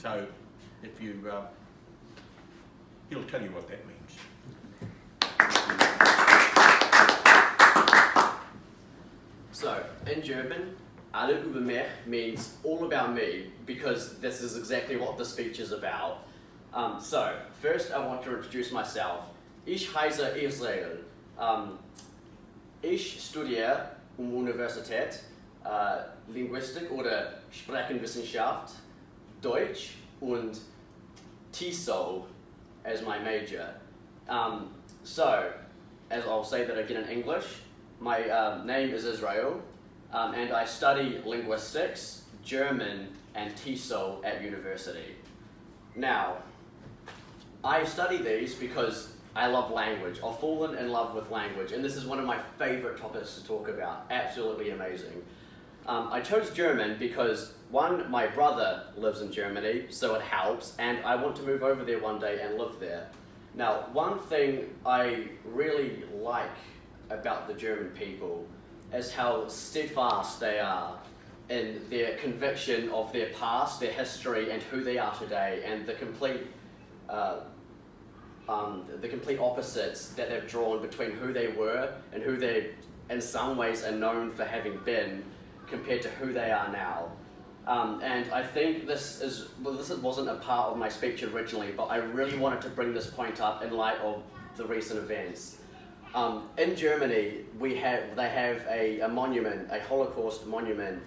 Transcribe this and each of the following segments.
So if you, he'll tell you what that means. So, in German, alle über mich means all about me, because this is exactly what the speech is about. So, first I want to introduce myself. Ich heiße Israel. Ich studiere Universität Linguistik oder Sprachenwissenschaft, Deutsch und TESOL as my major. So, as I'll say that again in English, my name is Israel, and I study linguistics, German, and TESOL at university. Now, I study these because I love language. I've fallen in love with language, and this is one of my favorite topics to talk about. Absolutely amazing. I chose German because, one, my brother lives in Germany, so it helps, and I want to move over there one day and live there. Now, one thing I really like about the German people is how steadfast they are in their conviction of their past, their history, and who they are today, and the complete opposites that they've drawn between who they were and who they, in some ways, are known for having been, compared to who they are now. And I think this wasn't a part of my speech originally, but I really wanted to bring this point up in light of the recent events. In Germany, they have a monument, a Holocaust monument,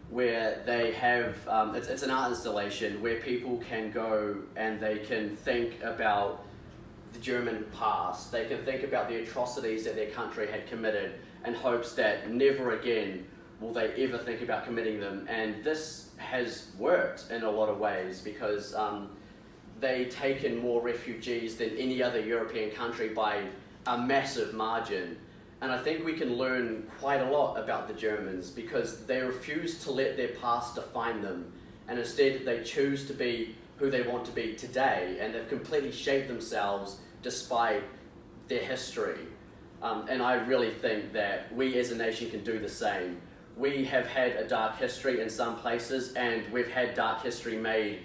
where they have, it's an art installation where people can go and they can think about the German past. They can think about the atrocities that their country had committed in hopes that never again will they ever think about committing them. And this has worked in a lot of ways because they take in more refugees than any other European country by a massive margin. And I think we can learn quite a lot about the Germans because they refuse to let their past define them, and instead they choose to be who they want to be today, and they've completely shaped themselves despite their history. And I really think that we as a nation can do the same. We have had a dark history in some places, and we've had dark history made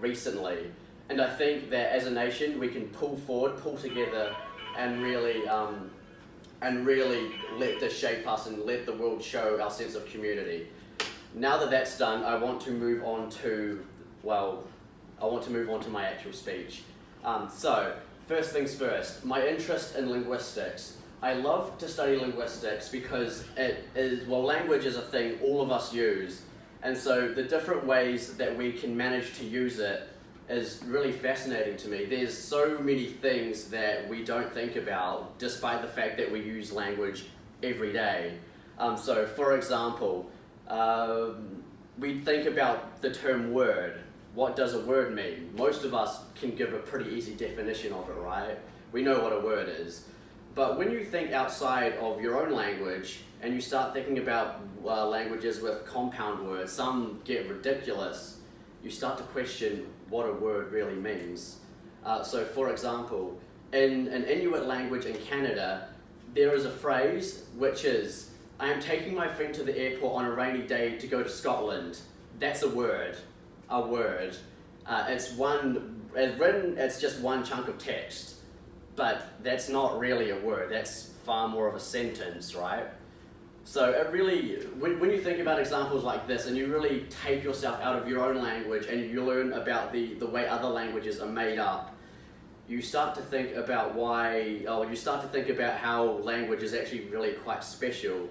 recently. And I think that as a nation we can pull forward, pull together, and really let this shape us and let the world show our sense of community. Now that that's done, I want to move on to my actual speech. So, first things first, my interest in linguistics. I love to study linguistics because language is a thing all of us use, and so the different ways that we can manage to use it is really fascinating to me. There's so many things that we don't think about, despite the fact that we use language every day. So, for example, we think about the term word. What does a word mean? Most of us can give a pretty easy definition of it, right? We know what a word is. But when you think outside of your own language and you start thinking about languages with compound words, some get ridiculous, you start to question what a word really means. So for example, in an Inuit language in Canada, there is a phrase which is, I am taking my friend to the airport on a rainy day to go to Scotland. That's a word. A word. It's just one chunk of text. But that's not really a word, that's far more of a sentence, right? So it really, when you think about examples like this and you really take yourself out of your own language and you learn about the way other languages are made up, you start to think about how language is actually really quite special.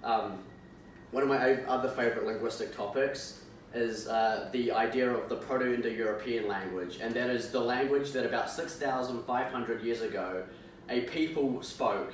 One of my other favorite linguistic topics is the idea of the Proto-Indo-European language, and that is the language that about 6,500 years ago a people spoke,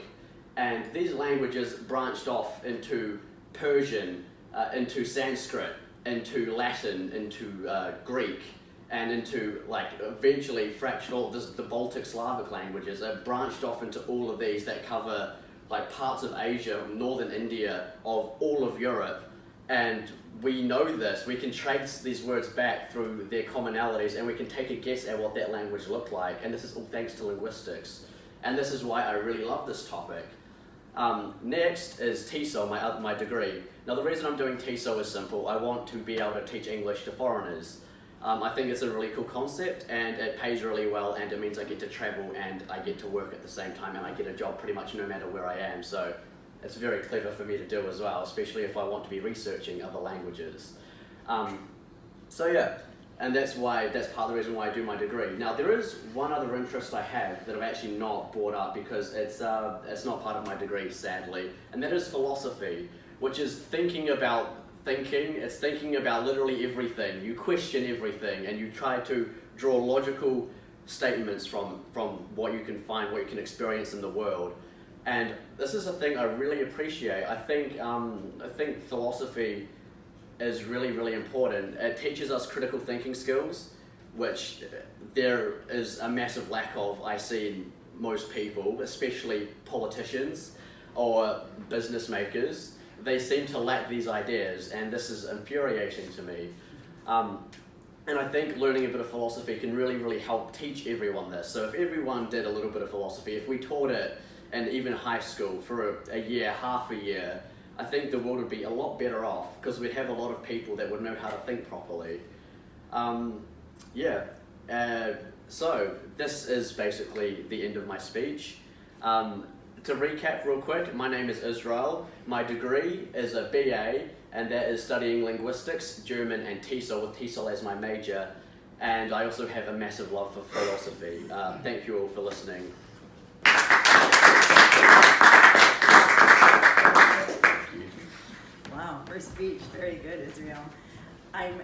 and these languages branched off into Persian, into Sanskrit, into Latin, into Greek, and into eventually fractured all the Baltic Slavic languages. It branched off into all of these that cover parts of Asia, northern India, of all of Europe, and we know this. We can trace these words back through their commonalities, and we can take a guess at what that language looked like, and this is all thanks to linguistics. And this is why I really love this topic. Next is TESOL, my degree. Now the reason I'm doing TESOL is simple. I want to be able to teach English to foreigners. I think it's a really cool concept, and it pays really well, and it means I get to travel and I get to work at the same time, and I get a job pretty much no matter where I am. So it's very clever for me to do as well, especially if I want to be researching other languages. So yeah, and that's part of the reason why I do my degree. Now there is one other interest I have that I've actually not brought up because it's not part of my degree, sadly, and that is philosophy, which is thinking about thinking. It's thinking about literally everything. You question everything, and you try to draw logical statements from what you can find, what you can experience in the world. And this is a thing I really appreciate. I think philosophy is really, really important. It teaches us critical thinking skills, which there is a massive lack of, I see, in most people, especially politicians or business makers. They seem to lack these ideas, and this is infuriating to me. And I think learning a bit of philosophy can really, really help teach everyone this. So if everyone did a little bit of philosophy, if we taught it in even high school for a year, half a year, I think the world would be a lot better off because we'd have a lot of people that would know how to think properly. So this is basically the end of my speech. To recap real quick, my name is Israel. My degree is a BA, and that is studying linguistics, German, and TESOL, with TESOL as my major. And I also have a massive love for philosophy. Thank you all for listening. Wow, first speech, very good, Israel. I'm